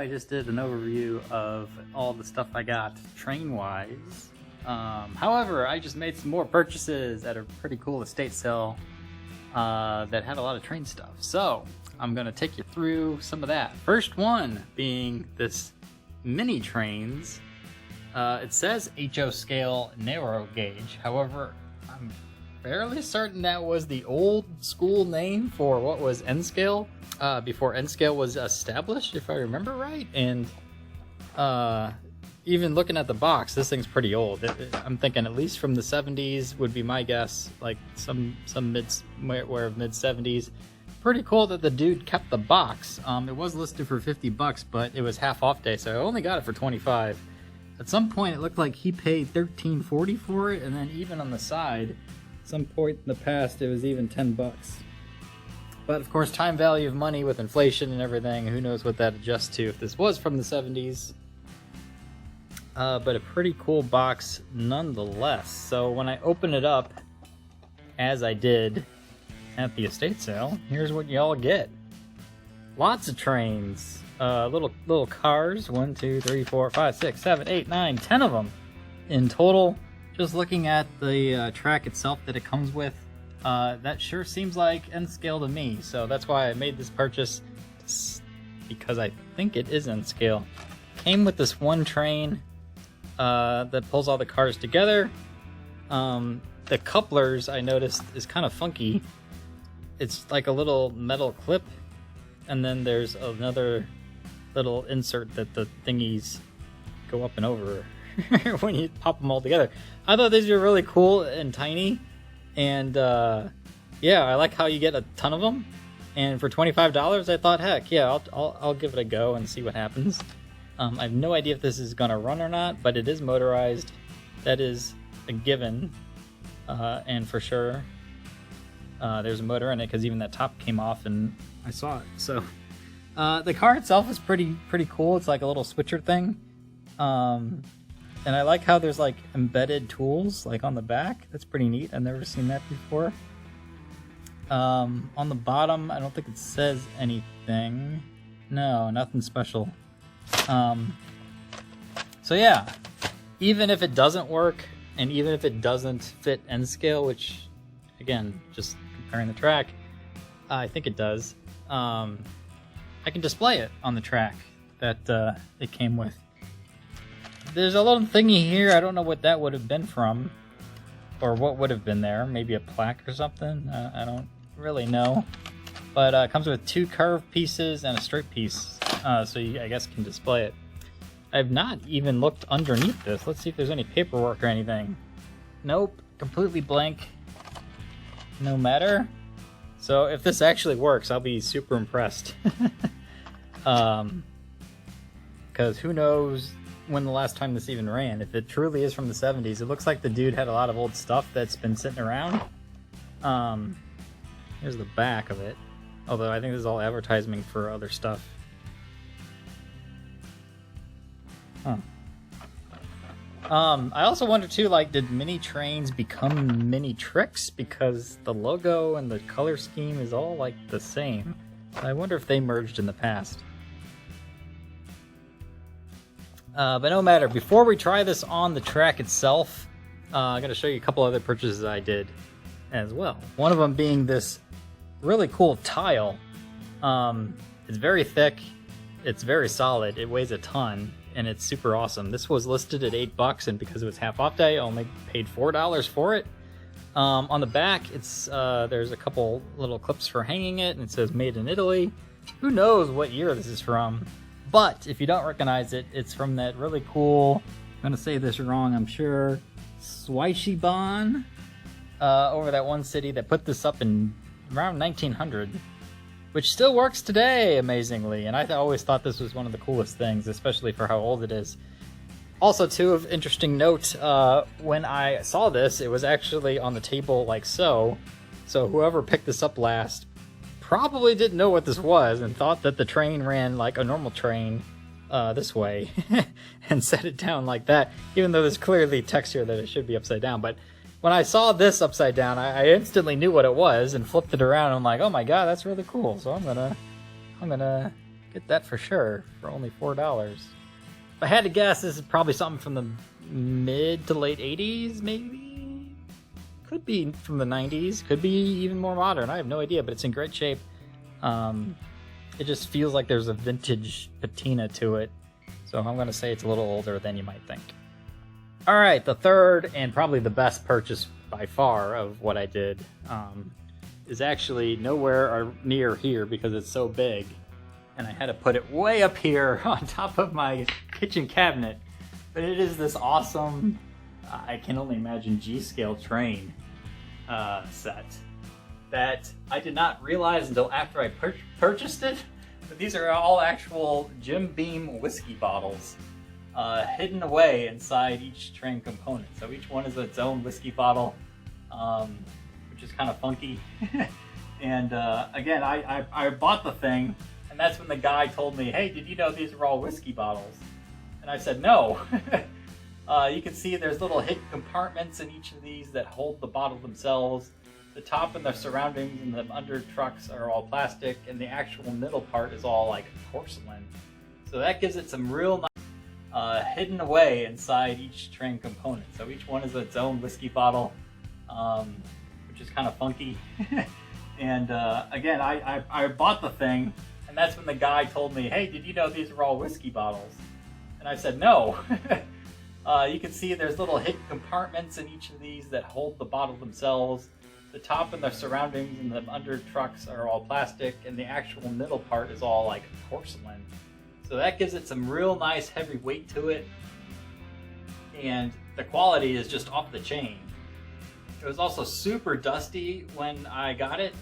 I just did an overview of all the stuff I got train-wise. However, I just made some more purchases at a pretty cool estate sale that had a lot of train stuff. So, I'm going to take you through some of that. First one being this mini trains. It says HO scale narrow gauge. However, I'm fairly certain that was the old school name for what was N scale before N scale was established, if I remember right. And even looking at the box, this thing's pretty old. I'm thinking at least from the 70s would be my guess, like some mid 70s. Pretty cool that the dude kept the box. It was listed for $50, but it was half off day, so I only got it for $25. At some point, it looked like he paid $13.40 for it, and then even on the side, at some point in the past, it was even $10. But of course, time value of money with inflation and everything, who knows what that adjusts to if this was from the 70s. But a pretty cool box nonetheless. So when I open it up, as I did at the estate sale, here's what y'all get. Lots of trains. Little cars, 1, 2, 3, 4, 5, 6, 7, 8, 9, 10 of them in total. Just looking at the track itself that it comes with, that sure seems like N scale to me. So that's why I made this purchase, because I think it is N scale. Came with this one train that pulls all the cars together. The couplers, I noticed, is kind of funky. It's like a little metal clip, and then there's another little insert that the thingies go up and over when you pop them all together. I thought these were really cool and tiny, and yeah, I like how you get a ton of them. And for $25, I thought, heck yeah, I'll give it a go and see what happens. I have no idea if this is gonna run or not, but it is motorized. That is a given, and for sure, there's a motor in it because even that top came off and I saw it. So. The car itself is pretty cool. It's like a little switcher thing. And I like how there's like embedded tools like on the back. That's pretty neat. I've never seen that before. On the bottom, I don't think it says anything. No, nothing special. So yeah, even if it doesn't work and even if it doesn't fit N scale, which again, just comparing the track, I think it does. I can display it on the track that it came with. There's a little thingy here. I don't know what that would have been from, or what would have been there. Maybe a plaque or something. I don't really know. But it comes with 2 curved pieces and a straight piece, so you, I guess, can display it. I've not even looked underneath this. Let's see if there's any paperwork or anything. Nope, completely blank. No matter. So if this actually works, I'll be super impressed. Because who knows when the last time this even ran. If it truly is from the 70s, it looks like the dude had a lot of old stuff that's been sitting around. Here's the back of it. Although I think this is all advertising for other stuff. Huh. I also wonder too, like, did mini trains become mini tricks because the logo and the color scheme is all like the same? I wonder if they merged in the past. But no matter. Before we try this on the track itself, I'm going to show you a couple other purchases I did as well. One of them being this really cool tile. It's very thick, it's very solid, it weighs a ton, and it's super awesome. This was listed at $8, and because it was half off day, I only paid $4 for it. On the back, it's there's a couple little clips for hanging it, and it says made in Italy. Who knows what year this is from? But if you don't recognize it, it's from that really cool, I'm gonna say this wrong, I'm sure, Swaishiban, over that one city that put this up in around 1900. Which still works today, amazingly, and I always thought this was one of the coolest things, especially for how old it is. Also, too, of interesting note, when I saw this, it was actually on the table like so. So whoever picked this up last probably didn't know what this was and thought that the train ran like a normal train this way and set it down like that, even though there's clearly text here that it should be upside down. But when I saw this upside down, I instantly knew what it was and flipped it around. And I'm like, oh my god, that's really cool. So I'm gonna Get that for sure for only $4. If I had to guess, this is probably something from the mid to late 80s, maybe? Could be from the 90s, could be even more modern. I have no idea, but it's in great shape. It just feels like there's a vintage patina to it. So I'm going to say it's a little older than you might think. All right, the third and probably the best purchase by far of what I did is actually nowhere near here because it's so big. And I had to put it way up here on top of my kitchen cabinet. But it is this awesome, I can only imagine, G-scale train set that I did not realize until after I purchased it. But these are all actual Jim Beam whiskey bottles hidden away inside each train component. So each one is its own whiskey bottle, which is kind of funky. And again, I bought the thing, and that's when the guy told me, hey, did you know these are all whiskey bottles? And I said, no. You can see there's little hidden compartments in each of these that hold the bottle themselves. The top and the surroundings and the under trucks are all plastic, and the actual middle part is all like porcelain. So that gives it some real nice hidden away inside each train component. So each one is its own whiskey bottle, which is kind of funky. And again, I bought the thing, and that's when the guy told me, hey, did you know these are all whiskey bottles? And I said, no. You can see there's little hidden compartments in each of these that hold the bottle themselves. The top and the surroundings and the under trucks are all plastic, and the actual middle part is all like porcelain. So that gives it some real nice heavy weight to it, and the quality is just off the chain. It was also super dusty when I got it,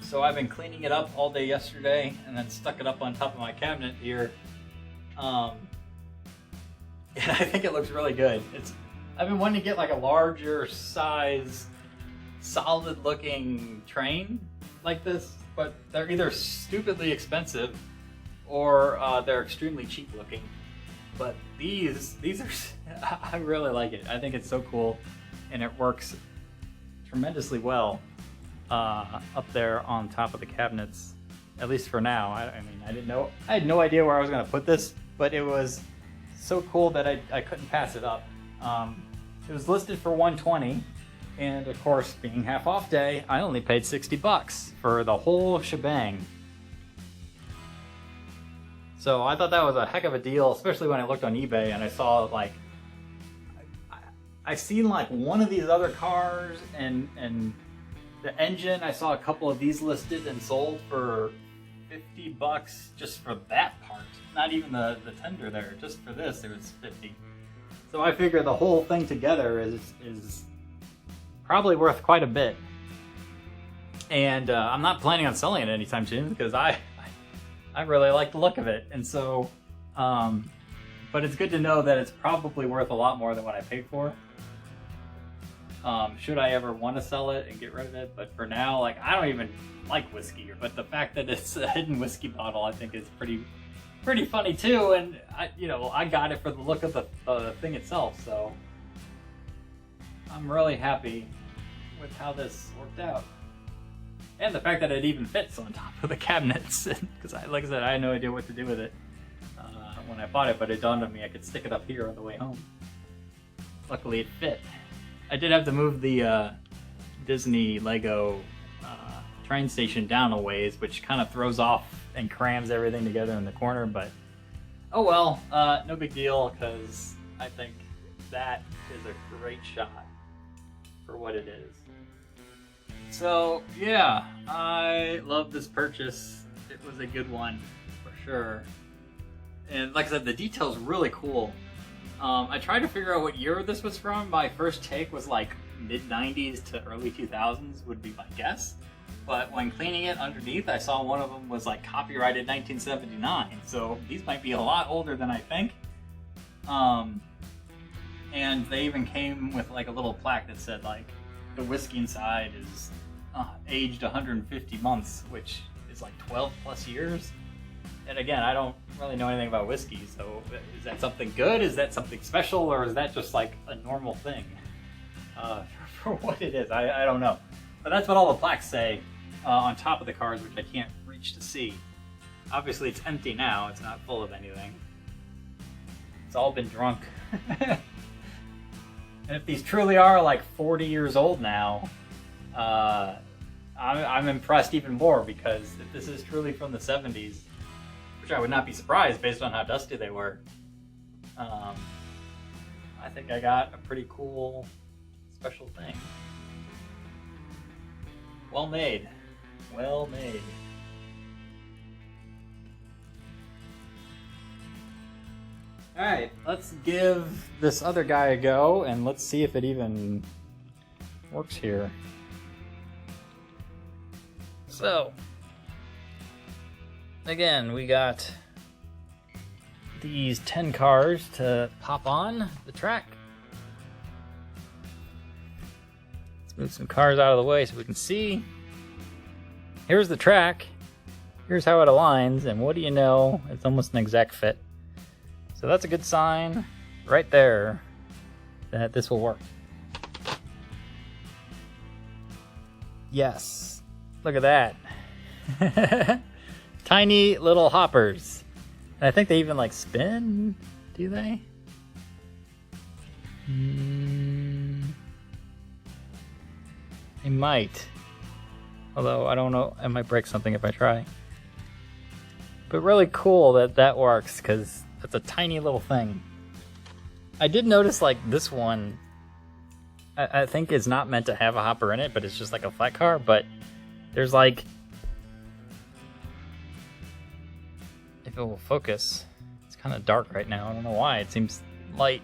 so I've been cleaning it up all day yesterday and then stuck it up on top of my cabinet here. And I think it looks really good. I've been wanting to get like a larger size, solid looking train like this, but they're either stupidly expensive or they're extremely cheap looking. But these are, I really like it. I think it's so cool, and it works tremendously well up there on top of the cabinets, at least for now. I mean, I had no idea where I was going to put this, but it was so cool that I couldn't pass it up. It was listed for $120, and of course, being half off day, I only paid $60 for the whole shebang. So I thought that was a heck of a deal, especially when I looked on eBay and I saw like, I seen like one of these other cars and the engine. I saw a couple of these listed and sold for $50 just for that part. Not even the tender there, just for this it was $50. So I figure the whole thing together is probably worth quite a bit. And I'm not planning on selling it anytime soon because I really like the look of it. And so, but it's good to know that it's probably worth a lot more than what I paid for. Should I ever want to sell it and get rid of it, but for now, like, I don't even like whiskey, but the fact that it's a hidden whiskey bottle, I think is pretty funny too. And I got it for the look of the thing itself, so I'm really happy with how this worked out. And the fact that it even fits on top of the cabinets, because like I said, I had no idea what to do with it when I bought it, but it dawned on me I could stick it up here on the way home. Luckily it fit. I did have to move the Disney Lego train station down a ways, which kind of throws off and crams everything together in the corner, but oh well, no big deal, because I think that is a great shot for what it is. So yeah, I love this purchase. It was a good one for sure. And like I said, the detail's really cool. I tried to figure out what year this was from. My first take was like mid-90s to early 2000s would be my guess. But when cleaning it underneath, I saw one of them was like copyrighted 1979. So these might be a lot older than I think. And they even came with like a little plaque that said like the whiskey inside is aged 150 months, which is like 12 plus years. And again, I don't really know anything about whiskey, so is that something good? Is that something special? Or is that just like a normal thing for what it is? I don't know. But that's what all the plaques say on top of the cars, which I can't reach to see. Obviously it's empty now, it's not full of anything. It's all been drunk. And if these truly are like 40 years old now, I'm impressed even more, because if this is truly from the 70s, which I would not be surprised based on how dusty they were, I think I got a pretty cool special thing. Well made. Well made. Alright, let's give this other guy a go, and let's see if it even works here. So, again, we got these 10 cars to pop on the track. Let's move some cars out of the way so we can see. Here's the track. Here's how it aligns, and what do you know? It's almost an exact fit. So that's a good sign right there that this will work. Yes, look at that. Tiny little hoppers. And I think they even like spin, do they? They might. Although I don't know, I might break something if I try. But really cool that that works, because that's a tiny little thing. I did notice like this one, I think is not meant to have a hopper in it, but it's just like a flat car, but there's like, if it will focus, it's kind of dark right now. I don't know why, it seems light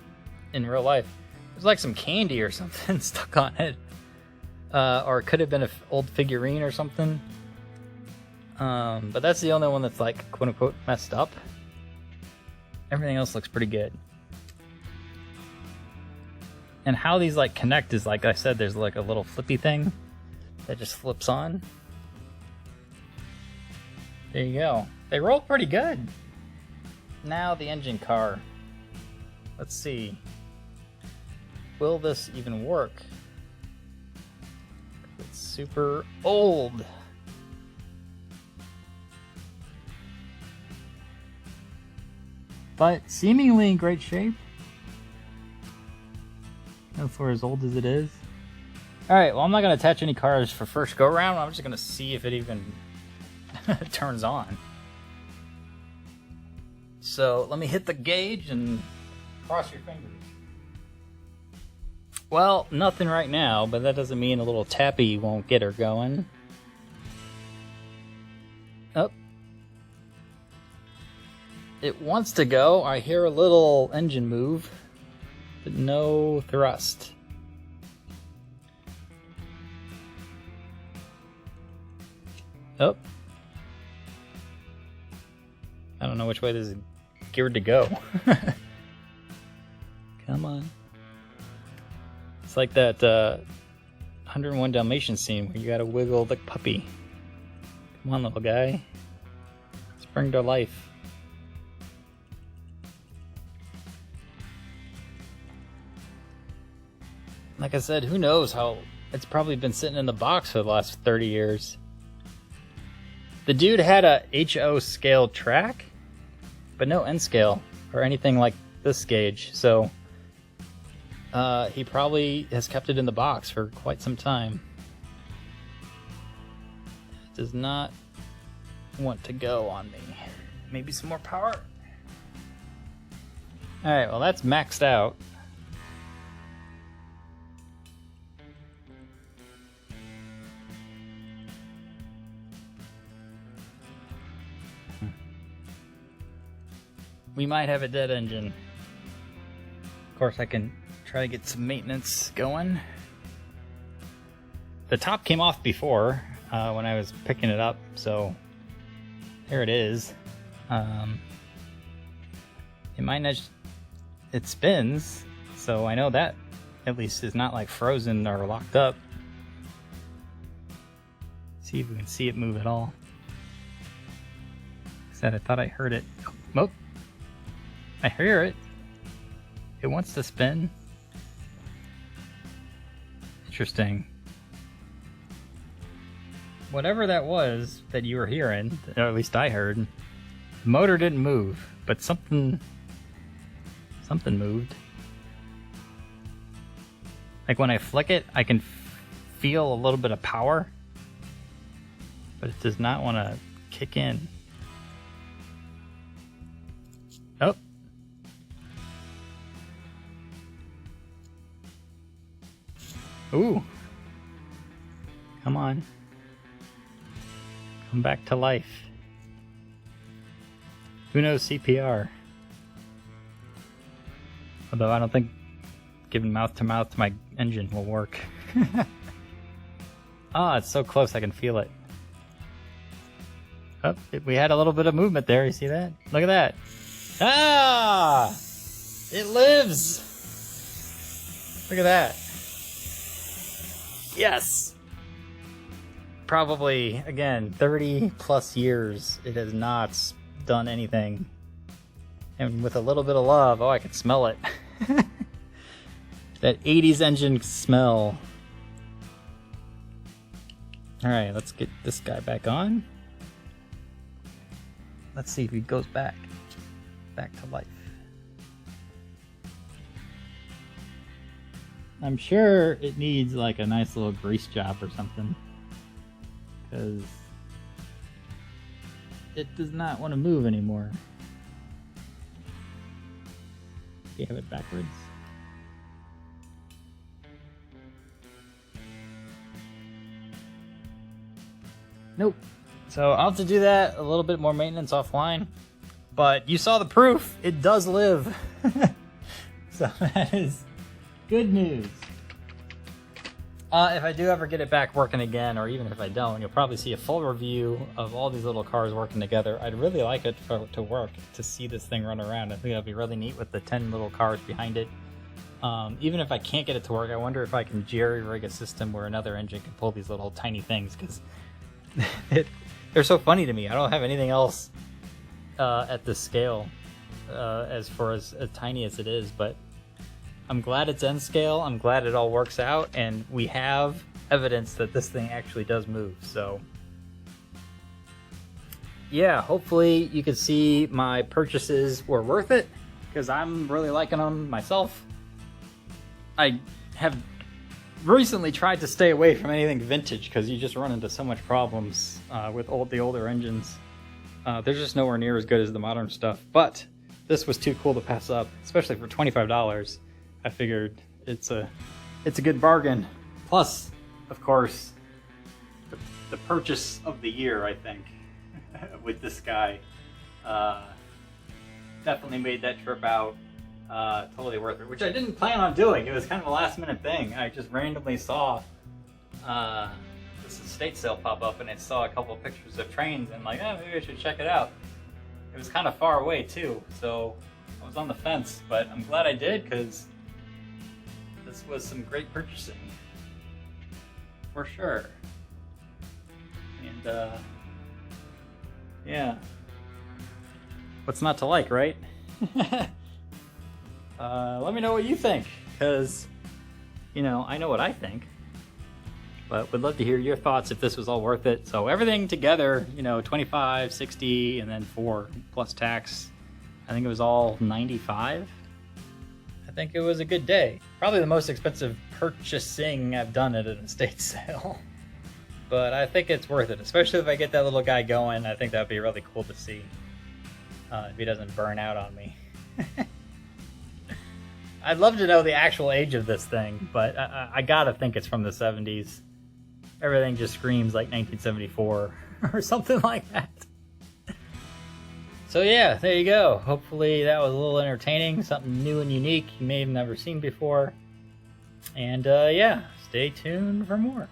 in real life. There's like some candy or something stuck on it. Or it could have been an old figurine or something. But that's the only one that's like quote unquote messed up. Everything else looks pretty good. And how these like connect is, like I said, there's like a little flippy thing that just flips on. There you go. They roll pretty good. Now the engine car. Let's see. Will this even work? It's super old. But seemingly in great shape. For as old as it is. Alright, well I'm not going to attach any cars for first go round. I'm just going to see if it even turns on. So let me hit the gauge and cross your fingers. Well, nothing right now, but that doesn't mean a little tappy won't get her going. Oh. It wants to go. I hear a little engine move, but no thrust. Oh. I don't know which way this is geared to go. Come on. It's like that 101 Dalmatians scene where you gotta wiggle the puppy. Come on, little guy. Spring to life. Like I said, who knows how... It's probably been sitting in the box for the last 30 years. The dude had a HO scale track, but no N scale or anything like this gauge, so he probably has kept it in the box for quite some time. Does not want to go on me. Maybe some more power. Alright, well that's maxed out. We might have a dead engine. Of course, I can try to get some maintenance going. The top came off before when I was picking it up, so there it is. It might not. It spins, so I know that at least is not like frozen or locked up. See if we can see it move at all. Like I said, I thought I heard it. Oh. I hear it. It wants to spin. Interesting. Whatever that was that you were hearing, or at least I heard, The motor didn't move, but something moved. Like when I flick it, I can feel a little bit of power, but it does not want to kick in. Oh. Ooh. Come on. Come back to life. Who knows CPR? Although I don't think giving mouth to my engine will work. Ah, it's so close I can feel it. Oh, we had a little bit of movement there. You see that? Look at that. Ah! It lives! Look at that. Yes! Probably, again, 30 plus years it has not done anything. And with a little bit of love, oh, I can smell it. That 80s engine smell. Alright, let's get this guy back on. Let's see if he goes back to life. I'm sure it needs like a nice little grease job or something, because it does not want to move anymore. Do you have it backwards? Nope. So I'll have to do that, a little bit more maintenance offline. But you saw the proof, it does live. So that is good news. If I do ever get it back working again, or even if I don't, you'll probably see a full review of all these little cars working together. I'd really like it to work, to see this thing run around. I think that'd be really neat with the 10 little cars behind it. Even if I can't get it to work, I wonder if I can jerry-rig a system where another engine can pull these little tiny things, because they're so funny to me. I don't have anything else at this scale as far as tiny as it is, but I'm glad it's N scale. I'm glad it all works out, and we have evidence that this thing actually does move. So yeah, hopefully you can see my purchases were worth it, because I'm really liking them myself. I have recently tried to stay away from anything vintage, because you just run into so much problems with the older engines. They're just nowhere near as good as the modern stuff, but this was too cool to pass up, especially for $25. I figured it's a good bargain. Plus, of course, the purchase of the year, I think, with this guy, definitely made that trip out totally worth it, which I didn't plan on doing. It was kind of a last minute thing. I just randomly saw this estate sale pop up, and I saw a couple of pictures of trains, and like, oh, maybe I should check it out. It was kind of far away too, so I was on the fence, but I'm glad I did, because this was some great purchasing, for sure. And yeah, what's not to like, right? Let me know what you think, because, you know, I know what I think, but would love to hear your thoughts if this was all worth it. So everything together, you know, 25, 60, and then 4 plus tax. I think it was all 95. I think it was a good day. Probably the most expensive purchasing I've done at an estate sale. But I think it's worth it, especially if I get that little guy going. I think that'd be really cool to see if he doesn't burn out on me. I'd love to know the actual age of this thing, but I gotta think it's from the 70s. Everything just screams like 1974 or something like that. So yeah, there you go. Hopefully that was a little entertaining, something new and unique you may have never seen before. And yeah, stay tuned for more.